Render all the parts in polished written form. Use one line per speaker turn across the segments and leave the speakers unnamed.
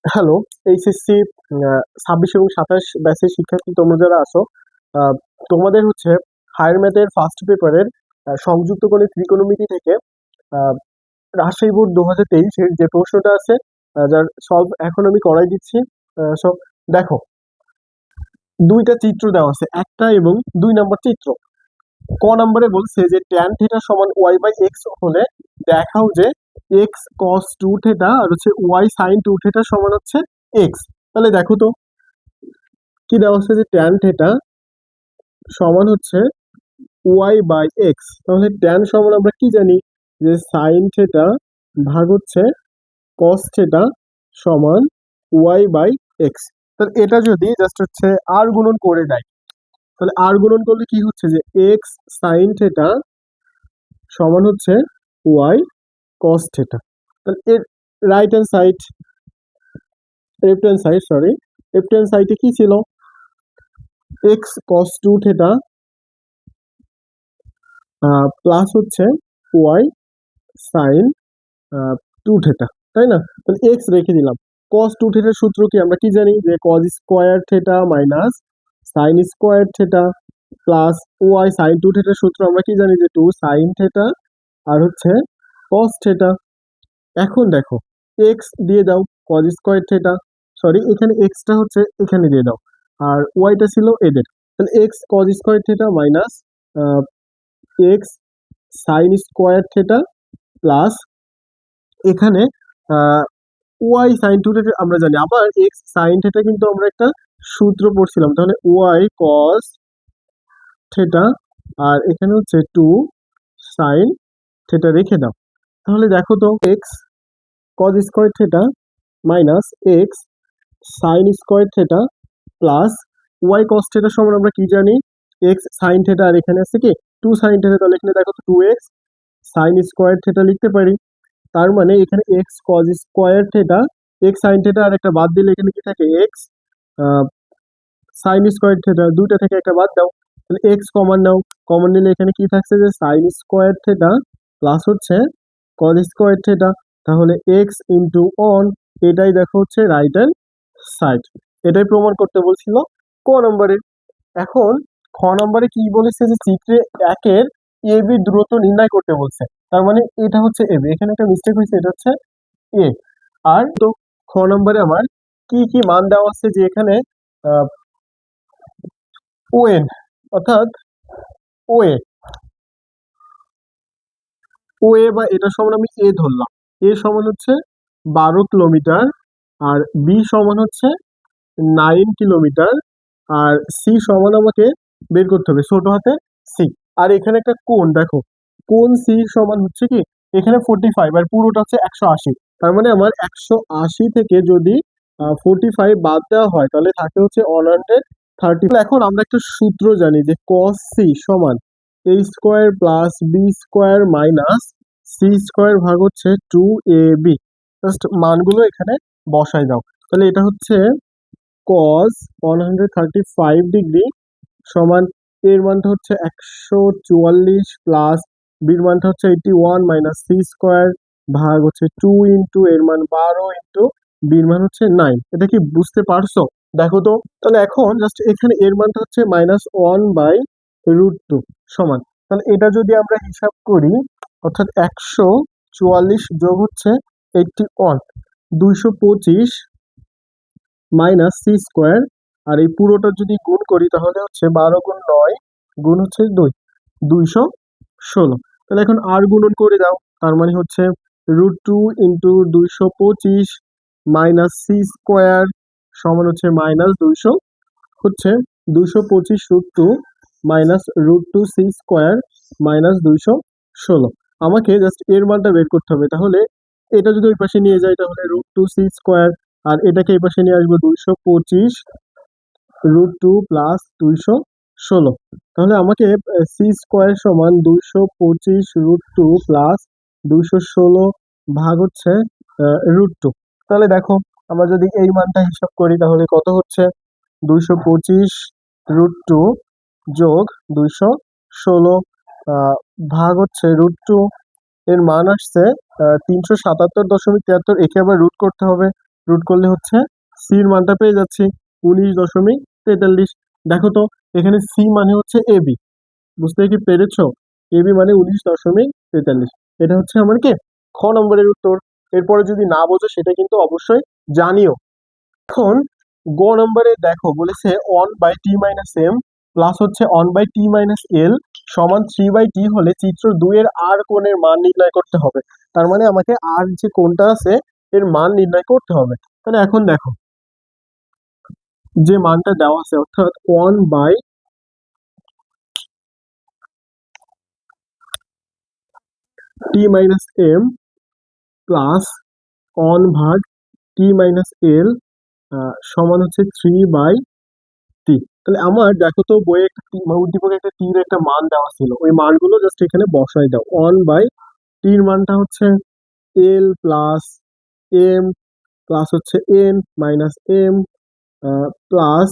Hello, HSC 26 এবং 27 ব্যাচের শিক্ষার্থী তোমরা যারা আছো, আহ, তোমাদের হচ্ছে হায়ার ম্যাথের ফার্স্ট পেপারের সংযুক্ত গণিত ত্রিকোণমিতি থেকে আহ, রাজশাহী বোর্ড 2023 এর যে প্রশ্নটা আছে, যার সলভ এখন আমি করাই দিচ্ছি। সব দেখো, দুইটা চিত্র দেওয়া আছে, একটা এবং 2 নম্বর চিত্র। ক নম্বরে বলছে যে ট্যান থিটা সমান ওয়াই বাই এক্স হলে দেখাও যে এক্স কস টু থিটা আর হচ্ছে ওয়াই সাইন টু থিটা সমান হচ্ছে এক্স। তাহলে দেখো তো কি দেওয়া আছে যে ট্যান থিটা সমান হচ্ছে ওয়াই বাই এক্স। তাহলে ট্যান সমান আমরা কি জানি যে সাইন থিটা ভাগ হচ্ছে কস থিটা সমান ওয়াই বাই এক্স। তাহলে এটা যদি জাস্ট হচ্ছে আর গুণন করে দেয়, তাহলে আর গুণন করলে কি হচ্ছে যে এক্স সাইন থিটা সমান হচ্ছে ওয়াই কস থিটা। তাহলে এর right hand side, left hand side sorry, left hand সাইডে কি ছিল, এক্স কস টু থিটা প্লাস হচ্ছে ওয়াই সাইন টু থিটা, তাই না? তাহলে এক্স রেখে দিলাম। কস টু থিটার সূত্র কি আমরা কি জানি যে cos square theta minus sine square theta plus y sine two থিটার সূত্র আমরা কি জানি যে টু সাইন থিটা আর হচ্ছে কস থিটা। এখন দেখো, এক্স দিয়ে দাও কজ স্কোয়ার থিটা, সরি এখানে এক্সটা হচ্ছে এখানে দিয়ে দাও, আর ওয়াইটা ছিল এদের। তাহলে x cos square theta minus x sine square theta plus এখানে ওয়াই সাইন টু থিটা আমরা জানি, আবার এক্স সাইন থিটা কিন্তু আমরা একটা সূত্র পড়ছিলাম। তাহলে ওয়াই কস থিটা আর এখানে হচ্ছে টু সাইন থিটা রেখে দাও। তাহলে দেখো তো x cos square theta minus x sine square theta plus y cos theta সমান আমরা কি জানি এক্স সাইন থিটা আর এখানে আছে কি টু সাইন থিটা। তাহলে এখানে দেখো তো two x sine square theta লিখতে পারি। তার মানে এখানে x cos square theta, x sine theta আর একটা বাদ দিলে এখানে কি থাকে এক্স সাইন স্কোয়ার থিটা, দুইটা থেকে একটা বাদ দাও। তাহলে এক্স কমন নাও, কমন নিলে এখানে কি থাকছে যে সাইন স্কোয়ার থিটা প্লাস হচ্ছে কজ স্কোয়ার থিটা। তাহলে এক্স ইন্টু অন, এটাই দেখো হচ্ছে রাইট হ্যান্ড সাইড। এটাই প্রমাণ করতে বলছিল ক নম্বরে। এখন খ নম্বরে কি বলেছে যে চিত্রে একের এ বি দূরত্ব নির্ণয় করতে বলছে। তার মানে এটা হচ্ছে এ বি, এখানে একটা মিস্টেক হয়েছে, এটা হচ্ছে এ। আর তো খ নম্বরে আমার কি কি মান দেওয়া আছে যে এখানে ওএন অর্থাৎ ওএ, ওএ বা এটা সমান আমি এ ধরলাম, এ সমান হচ্ছে 12 কিলোমিটার, আর বি সমান হচ্ছে 9 কিলোমিটার, আর সি সমান আমাকে বের করতে হবে ছোট হাতে সি। আর এখানে একটা কোণ দেখো, কোণ সি সমান হচ্ছে কি এখানে 45 আর পুরোটা হচ্ছে 180। তার মানে আমার 180 থেকে যদি 45 বাদ দেওয়া হয় তাহলে থাকে হচ্ছে 130। এখন আমরা একটা সূত্র জানি যে cos সি সমান A square plus B square minus C square ভাগ হচ্ছে 2ab। জাস্ট মানগুলো এখানে বসাই দাও। তাহলে এটা হচ্ছে cos 135 ডিগ্রি সমান এর মানটা হচ্ছে 144 প্লাস বির মানটা হচ্ছে 81 মাইনাস সি স্কোয়ার ভাগ হচ্ছে 2 ইন্টু এর মান 12 ইন্টু বির মান হচ্ছে 9। এটা কি বুঝতে পারছো? দেখো তো, তাহলে এখন জাস্ট এখানে এর মানটা হচ্ছে -1/√2 সমান, তাহলে এটা যদি আমরা হিসাব করি অর্থাৎ 144 যোগ হচ্ছে 81, 225 মাইনাস সি স্কোয়ার, আর এই পুরোটা যদি গুণ করি তাহলে হচ্ছে 12 গুণ 9 গুণ হচ্ছে 2, 216। তাহলে এখন আর গুণন করে দাও, তার মানে হচ্ছে √2 ইন্টু 225 মাইনাস সি স্কোয়ার সমান হচ্ছে -200, হচ্ছে 225 মাইনাস √2 সি স্কোয়ার -216। আমাকে জাস্ট এর মানটা বের করতে হবে। তাহলে এটা যদি ওই পাশে নিয়ে যাই তাহলে √2 সি স্কোয়ার, আর এটাকে এই পাশে নিয়ে আসবো 225 √2 প্লাস 216। তাহলে আমাকে সি স্কোয়ার সমান 225 √2 প্লাস 216 ভাগ হচ্ছে √2। তাহলে দেখো, আমরা যদি এই মানটা হিসাব করি তাহলে কত হচ্ছে 225 √2 যোগ 216 ভাগ হচ্ছে √2, এর মান আসছে 377.73। একে আবার রুট করতে হবে, রুট করলে হচ্ছে সির মানটা পেয়ে যাচ্ছি 19.43। দেখো তো এখানে সি মানে হচ্ছে এবি, বুঝতে কি পেরেছো? এবি মানে 19.43। এটা হচ্ছে আমার কি খ নম্বরের উত্তর। এরপরে যদি না বোঝো সেটা কিন্তু অবশ্যই জানিও। এখন গ নম্বরে দেখো বলেছে 1/t-m প্লাস হচ্ছে 1/t-l সমান 3/t হলে চিত্র 2 এর আর কোণের মান নির্ণয় করতে হবে। তার মানে আমাকে আর যে কোণটা আছে এর মান নির্ণয় করতে হবে। তাহলে এখন দেখো যে মানটা দেওয়া আছে অর্থাৎ 1/t-m প্লাস 1/t-l সমান হচ্ছে 3/t। তাহলে আমার দেখো তো বইয়ে একটা উদ্দীপকে একটা তীর একটা মান দেওয়া ছিল, ওই মানগুলো জাস্ট এখানে বসাই দাও। 1/t-র মানটা হচ্ছে l প্লাস m প্লাস হচ্ছে n মাইনাস m প্লাস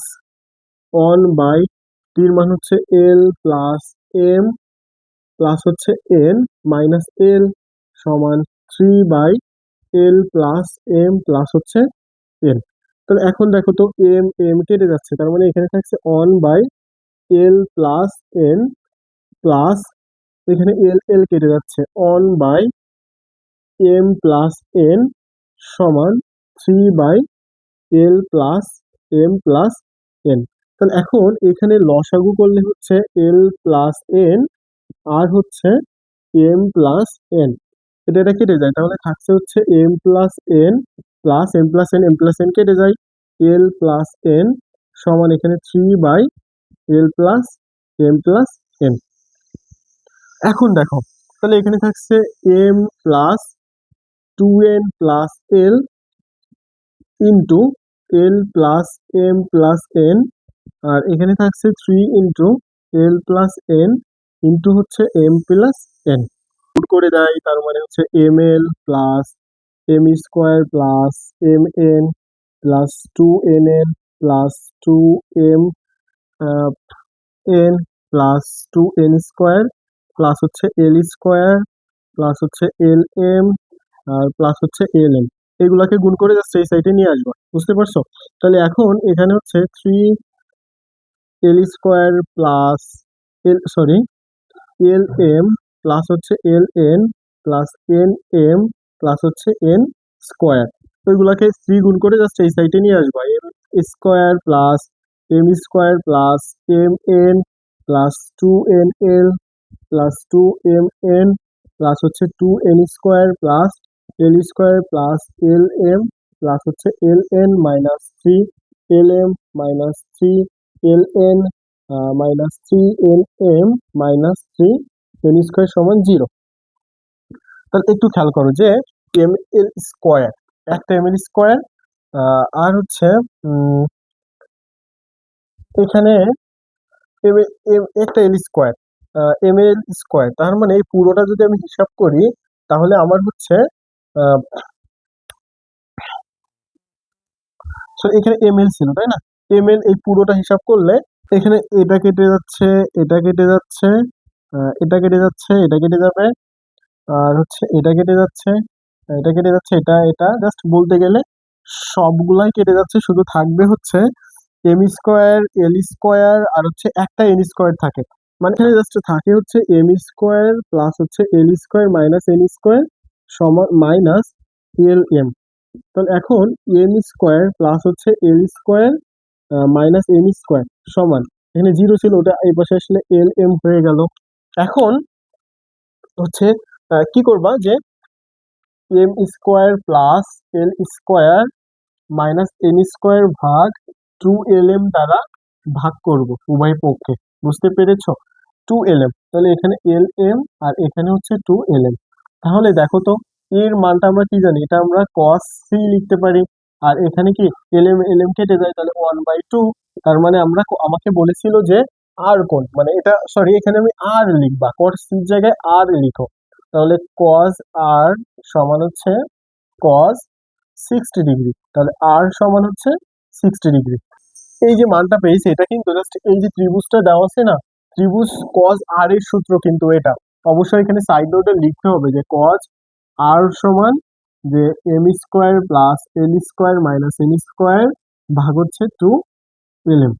1/t-র মান হচ্ছে l প্লাস m প্লাস হচ্ছে n মাইনাস l সমান 3/l প্লাস m প্লাস হচ্ছে n। তাহলে এখন দেখো তো m m কেটে যাচ্ছে, তার মানে এখানে থাকছে 1/l প্লাস n প্লাস এখানে l l কেটে যাচ্ছে 1/m প্লাস n সমান 3/l plus m plus n। তাহলে এখন এখানে লসাগু করলে হচ্ছে l প্লাস n আর হচ্ছে m প্লাস n, এটা কেটে যায়, তাহলে থাকছে হচ্ছে m plus n plus m plus n, m plus n কেটে যায়, l প্লাস n সমান এখানে 3/l plus m plus n। এখন দেখো তাহলে এখানে থাকছে m plus 2n plus l into l plus m plus n, আর এখানে থাকছে 3 into l plus n into হচ্ছে m প্লাস n। গুণ করে দেয়, তার মানে হচ্ছে ml plus m square plus mn plus 2nl plus 2m n plus 2n square plus হচ্ছে l স্কোয়ার প্লাস হচ্ছে lm আর প্লাস হচ্ছে ln। এগুলাকে গুণ করে জাস্ট এই সাইডে নিয়ে আসবা, বুঝতে পারছো? তাহলে এখন এখানে হচ্ছে 3l square plus sorry lm plus হচ্ছে ln প্লাস nm প্লাস হচ্ছে n স্কোয়ার। ওইগুলাকে 3 গুণ করে জাস্ট এই সাইডে নিয়ে আসবা। m square plus m square plus mn plus 2nl plus 2mn plus হচ্ছে 2n square plus l square plus lm plus হচ্ছে ln minus 3 lm minus 3 ln minus 3nm minus 3 n square সমান 0। তাহলে একটু খেয়াল করো যে এম এল স্কোয়ার, একটা ml square আর হচ্ছে এখানে একটা এল স্কোয়ার ml স্কোয়ার, তার মানে এই পুরোটা যদি আমি হিসাব করি তাহলে আমার হচ্ছে এখানে ml ছিল তাই না, ml এই পুরোটা হিসাব করলে এখানে এটা কেটে যাচ্ছে, এটা কেটে যাচ্ছে, এটা কেটে যাচ্ছে, এটা কেটে যাবে, আর হচ্ছে এটা কেটে যাচ্ছে, এটা কেটে যাচ্ছে, এটা এটা জাস্ট বলতে গেলে সবগুলাই কেটে যাচ্ছে, শুধু থাকবে হচ্ছে এম স্কোয়ার এল স্কোয়ার আর হচ্ছে একটা এন স্কোয়ার থাকে, মানে এখানে জাস্ট থাকে হচ্ছে এম স্কোয়ার প্লাস হচ্ছে এল স্কোয়ার মাইনাস এন স্কোয়ার সমান মাইনাস এল এম। তাহলে এখন এম স্কোয়ার প্লাস হচ্ছে এল স্কোয়ার মাইনাস এন স্কোয়ার সমান, এখানে 0 ছিল ওটা এই পাশে আসলে এল এম হয়ে গেল। এখন হচ্ছে কি করবা যে M square plus L square minus N square ভাগ 2lm দ্বারা ভাগ করব উভয় পক্ষে, বুঝতে পেরেছো? 2lm, তাহলে এখানে lm আর এখানে হচ্ছে 2lm। তাহলে দেখো তো এর মানটা আমরা কি জানি, এটা আমরা cos c লিখতে পারি, আর এখানে কি lm lm কেটে যায়, তাহলে 1/2। তার মানে আমাকে বলেছিল যে আর কোণ, মানে এটা সরি এখানে আমি আর লিখবা, cos c র জায়গায় আর লিখো, তাহলে cos r সমান হচ্ছে cos 60 ডিগ্রি, তাহলে আর সমান হচ্ছে 60 ডিগ্রি। এই যে মানটা পেয়েছে এটা কিন্তু জাস্ট এই যে ত্রিভুজটা দেওয়া আছে না, ত্রিভুজ cos r এর সূত্র কিন্তু এটা, অবশ্যই এখানে সাইড নোটে লিখতে হবে যে cos r সমান যে M square plus L square minus N square ভাগ হচ্ছে 2lm।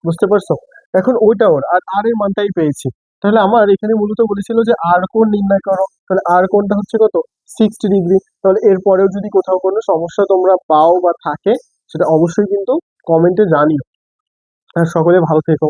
বুঝতে পারছো? এখন ওইটা ওর আর আর এর মানটাই পেয়েছি। তাহলে আমার এখানে মূলত বলেছিল যে আর কোণ নির্ণয় করো, তাহলে আর কোণটা হচ্ছে কত, 60 ডিগ্রি। তাহলে এরপরেও যদি কোথাও কোনো সমস্যা তোমরা পাও বা থাকে, সেটা অবশ্যই কিন্তু কমেন্টে জানিও। আর সকলে ভালো থেকো।